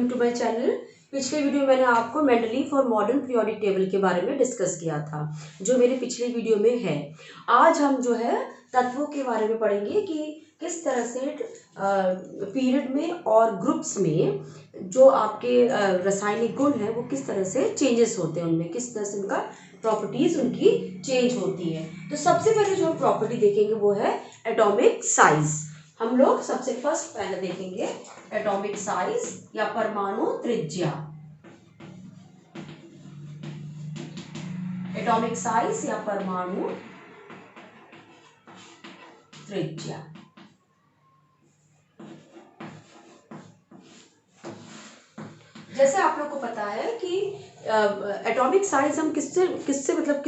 Welcome to my channel. पिछले video में मैंने आपको Mendeleev for modern periodic table के बारे में डिस्कस किया था, जो मेरे पिछले वीडियो में है। आज हम जो है तत्वों के बारे में पढ़ेंगे कि किस तरह से पीरियड में और ग्रुप्स में जो आपके रासायनिक गुण हैं वो किस तरह से चेंजेस होते हैं, उनमें किस तरह से उनका प्रॉपर्टीज उनकी चेंज होती है। तो सबसे पहले जो हम प्रॉपर्टी देखेंगे वो है एटॉमिक साइज। हम लोग सबसे फर्स्ट पहले देखेंगे एटॉमिक साइज या परमाणु त्रिज्या। एटॉमिक साइज या परमाणु त्रिज्या। जैसे आप लोग को पता है कि एटॉमिक साइज हम किससे मतलब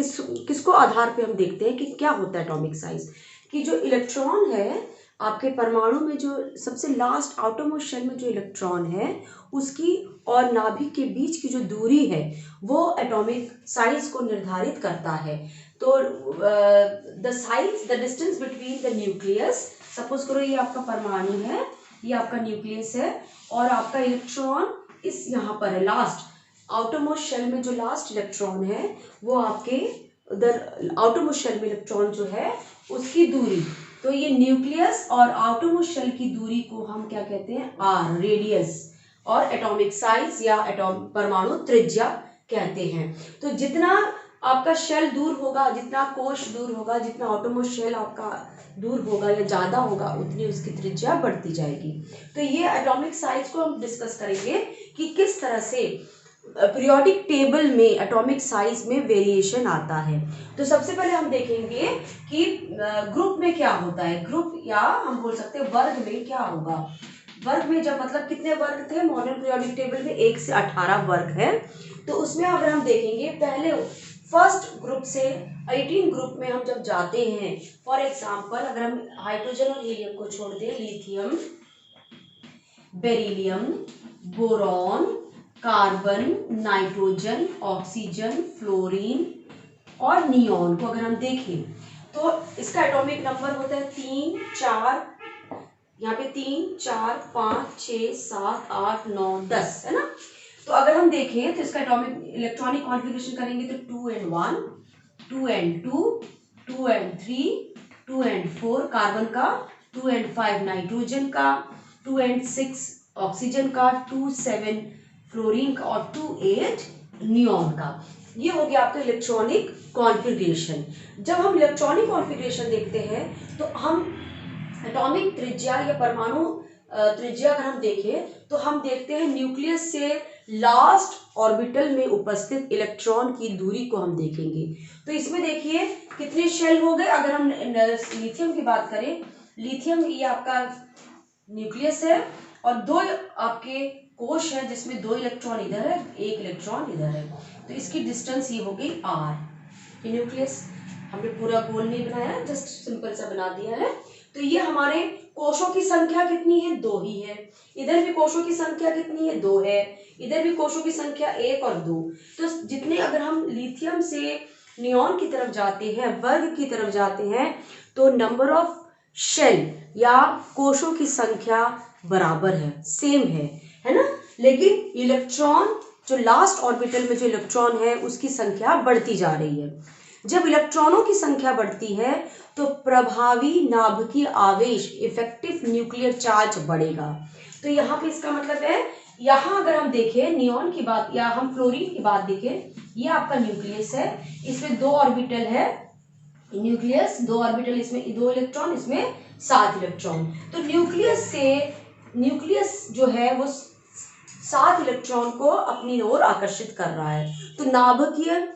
किसको आधार पे हम देखते हैं कि क्या होता है एटॉमिक साइज। कि जो इलेक्ट्रॉन है आपके परमाणु में, जो सबसे लास्ट आउटरमोस्ट शेल में जो इलेक्ट्रॉन है उसकी और नाभिक के बीच की जो दूरी है वो एटॉमिक साइज को निर्धारित करता है। तो the distance between the nucleus, suppose करो ये आपका परमाणु है, ये आपका न्यूक्लियस है और आपका इलेक्ट्रॉन इस यहाँ पर है लास्ट आउटरमोस्ट शेल में। जो लास्ट इलेक्ट्रॉन है वो आपके उधर आउटरमोस्ट शेल में इलेक्ट्रॉन जो है उसकी दूरी, तो ये न्यूक्लियस और आउटरमोस्ट शेल की दूरी को हम क्या कहते हैं, आर, रेडियस, और एटॉमिक साइज या परमाणु त्रिज्या कहते हैं। तो जितना आपका शेल दूर होगा, जितना कोश दूर होगा, जितना आउटरमोस्ट शेल आपका दूर होगा या ज़्यादा होगा, उतनी उसकी त्रिज्या बढ़ती जाएगी। तो ये एटॉमिक साइज को हम डिस्कस करेंगे कि किस तरह से पीरियोडिक टेबल में एटॉमिक साइज में वेरिएशन आता है। तो सबसे पहले हम देखेंगे कि ग्रुप में क्या होता है। ग्रुप या हम बोल सकते हैं वर्ग में क्या होगा। वर्ग में जब मतलब कितने वर्ग थे मॉडर्न पीरियोडिक टेबल में, 1 से 18 वर्ग है। तो उसमें अगर हम देखेंगे पहले फर्स्ट ग्रुप से 18 ग्रुप में हम जब जाते हैं, फॉर एग्जाम्पल अगर हम हाइड्रोजन और हीलियम को छोड़ दें, lithium, beryllium, boron, carbon, nitrogen, oxygen, fluorine और नियॉन को अगर हम देखें तो इसका एटॉमिक नंबर होता है 3, 4, यहाँ पे 3, 4, 5, 6, 7, 8, 9, 10 है ना। तो अगर हम देखें तो इसका एटॉमिक इलेक्ट्रॉनिक कॉन्फ़िगरेशन करेंगे तो 2 and 1, 2 and 2, 2 and 3, 2 and 4 carbon का, 2 and 5 नाइट्रोजन का, 2 and 6 ऑक्सीजन का, 2, 7 फ्लोरीन का और 2, 8 नियॉन का। ये हो गया आपका इलेक्ट्रॉनिक कॉन्फ़िगरेशन। जब हम इलेक्ट्रॉनिक कॉन्फ़िगरेशन देखते हैं तो हम एटॉमिक त्रिज्या या परमाणु त्रिज्या अगर हम देखें तो हम देखते हैं न्यूक्लियस से लास्ट ऑर्बिटल में उपस्थित इलेक्ट्रॉन की दूरी को हम देखेंगे। तो इसमें देखिए कितने शेल हो गए। अगर हम लिथियम की बात करें, लिथियम ये आपका न्यूक्लियस है और 2 आपके कोश है जिसमें 2 इलेक्ट्रॉन इधर है, 1 इलेक्ट्रॉन इधर है। तो इसकी डिस्टेंस ये हो गई आर। ये न्यूक्लियस हमने पूरा गोल नहीं बनाया, जस्ट सिंपल सा बना दिया है। तो ये हमारे कोशों की संख्या कितनी है, 2 ही है। इधर भी कोशों की संख्या कितनी है, 2 है। इधर भी कोशों की संख्या 1 और 2। तो जितने अगर हम लिथियम से नियॉन की तरफ जाते हैं, वर्ग की तरफ जाते हैं, तो नंबर ऑफ शेल या कोशों की संख्या बराबर है, सेम है ना। लेकिन इलेक्ट्रॉन जो लास्ट ऑर्बिटल में जो इलेक्ट्रॉन है उसकी संख्या बढ़ती जा रही है। जब इलेक्ट्रॉनों की संख्या बढ़ती है तो प्रभावी नाभिकीय आवेश, इफेक्टिव न्यूक्लियर चार्ज बढ़ेगा। तो यहाँ पे इसका मतलब है, यहाँ अगर हम देखें नियॉन की बात या हम फ्लोरीन की बात देखें, ये आपका न्यूक्लियस है, इसमें 2 ऑर्बिटल है, न्यूक्लियस 2 ऑर्बिटल, इसमें 2 इलेक्ट्रॉन, इसमें 7 इलेक्ट्रॉन। तो न्यूक्लियस जो है वो 7 इलेक्ट्रॉन को अपनी ओर आकर्षित कर रहा है। तो नाभिकीय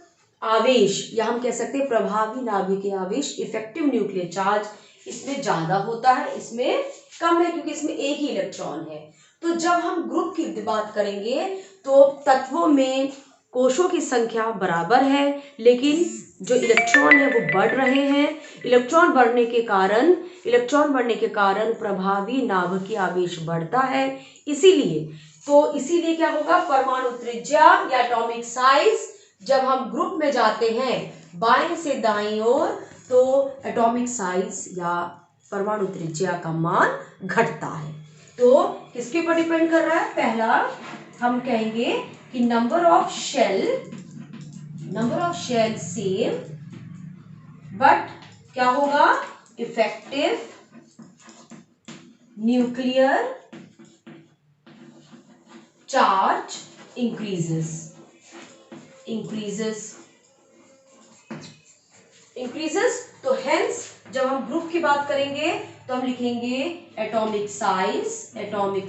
आवेश या हम कह सकते हैं प्रभावी नाभिकीय आवेश, इफेक्टिव न्यूक्लियर चार्ज इसमें ज्यादा होता है, इसमें कम है क्योंकि इसमें 1 ही इलेक्ट्रॉन है। तो जब हम ग्रुप की बात करेंगे तो तत्वों में कोशों की संख्या बराबर है, लेकिन जो इलेक्ट्रॉन है वो बढ़ रहे हैं। इलेक्ट्रॉन बढ़ने के कारण प्रभावी नाभिकीय आवेश बढ़ता है। इसीलिए क्या होगा, परमाणु त्रिज्या या एटॉमिक साइज जब हम ग्रुप में जाते हैं बाएं से दाईं ओर, तो एटॉमिक साइज या परमाणु त्रिज्या का मान घटता है। तो किसके ऊपर डिपेंड कर रहा है, पहला हम कहेंगे कि number of shell same, but क्या होगा, इफेक्टिव न्यूक्लियर चार्ज इंक्रीजेस। तो हेंस जब हम ग्रुप की बात करेंगे तो हम लिखेंगे एटॉमिक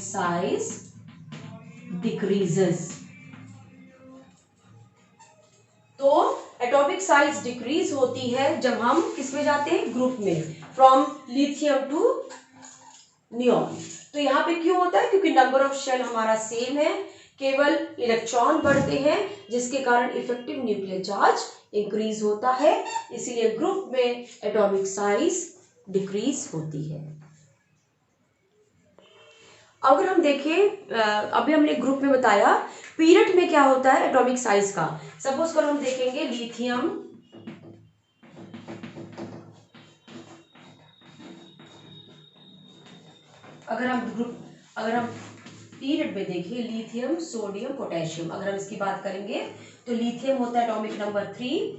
साइज डिक्रीजेस। तो एटॉमिक साइज डिक्रीज होती है जब हम किस में जाते हैं, ग्रुप में, फ्रॉम लिथियम टू नियॉन। तो यहाँ पे क्यों होता है, क्योंकि नंबर ऑफ शेल हमारा सेम है, केवल इलेक्ट्रॉन बढ़ते हैं जिसके कारण इफेक्टिव न्यूक्लियर चार्ज इंक्रीज होता है, इसीलिए ग्रुप में एटॉमिक साइज डिक्रीज होती है। अगर हम देखें, अभी हमने ग्रुप में बताया, पीरियड में क्या होता है एटॉमिक साइज का। सपोज करो हम देखेंगे लिथियम, अगर हम पीरियड में देखें लिथियम, सोडियम, पोटेशियम, अगर हम इसकी बात करेंगे तो लिथियम होता है एटॉमिक नंबर 3,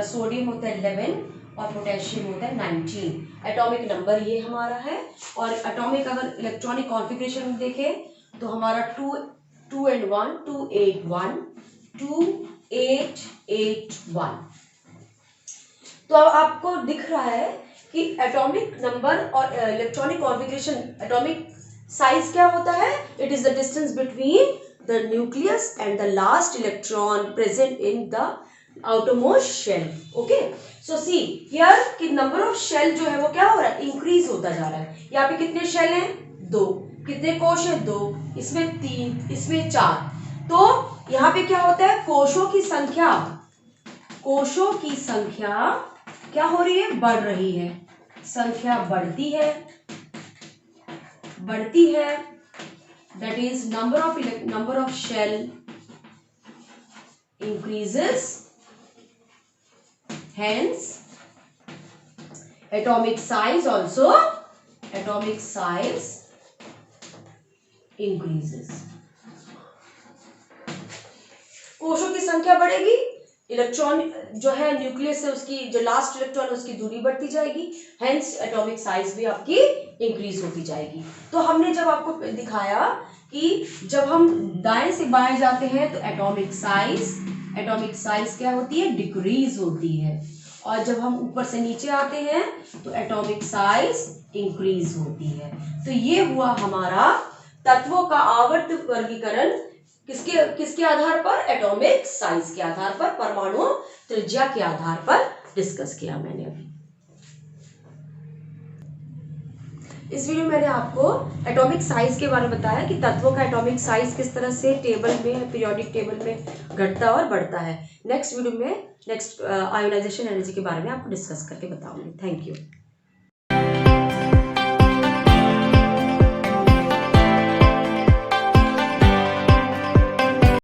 सोडियम होता है 11 और पोटेशियम होता है 19। एटॉमिक नंबर ये हमारा है। और एटॉमिक अगर इलेक्ट्रॉनिक कॉन्फ़िगरेशन में देखें तो हमारा 2 and 1 281 2881। तो अब आपको दिख रहा है कि एटॉमिक नंबर और इलेक्ट्रॉनिक कॉन्फ़िगरेशन, एटॉमिक साइज क्या होता है, it is the distance between the nucleus and the last electron present in the outermost shell. Okay, so see here कि नंबर ऑफ शेल जो है वो क्या हो रहा है, इंक्रीज होता जा रहा है। यहाँ पे कितने शेल हैं, 2, कितने कोश है, 2, इसमें 3, इसमें 4। तो यहाँ पे क्या होता है, कोशों की संख्या क्या हो रही है, बढ़ रही है, संख्या बढ़ती है, that is number of shell increases, hence atomic size increases। कोशों की संख्या बढ़ेगी, इलेक्ट्रॉन जो है न्यूक्लियस से उसकी जो लास्ट इलेक्ट्रॉन है उसकी दूरी बढ़ती जाएगी, हेंस एटॉमिक साइज भी आपकी इंक्रीज होती जाएगी। तो हमने जब आपको दिखाया कि जब हम दाएं से बाएं जाते हैं तो एटॉमिक साइज क्या होती है, डिक्रीज होती है, और जब हम ऊपर से नीचे आते हैं तो एटॉमिक साइज इंक्रीज होती है। तो ये हुआ हमारा तत्वों का आवर्त वर्गीकरण, किसके आधार पर, एटॉमिक साइज के आधार पर, परमाणु त्रिज्या के आधार पर डिस्कस किया मैंने अभी। इस वीडियो में मैंने आपको एटॉमिक साइज के बारे में बताया कि तत्वों का एटॉमिक साइज किस तरह से टेबल में, पीरियोडिक टेबल में घटता और बढ़ता है। नेक्स्ट वीडियो में आयोनाइजेशन एनर्जी के बारे में आपको डिस्कस करके बताऊंगी। Thank you.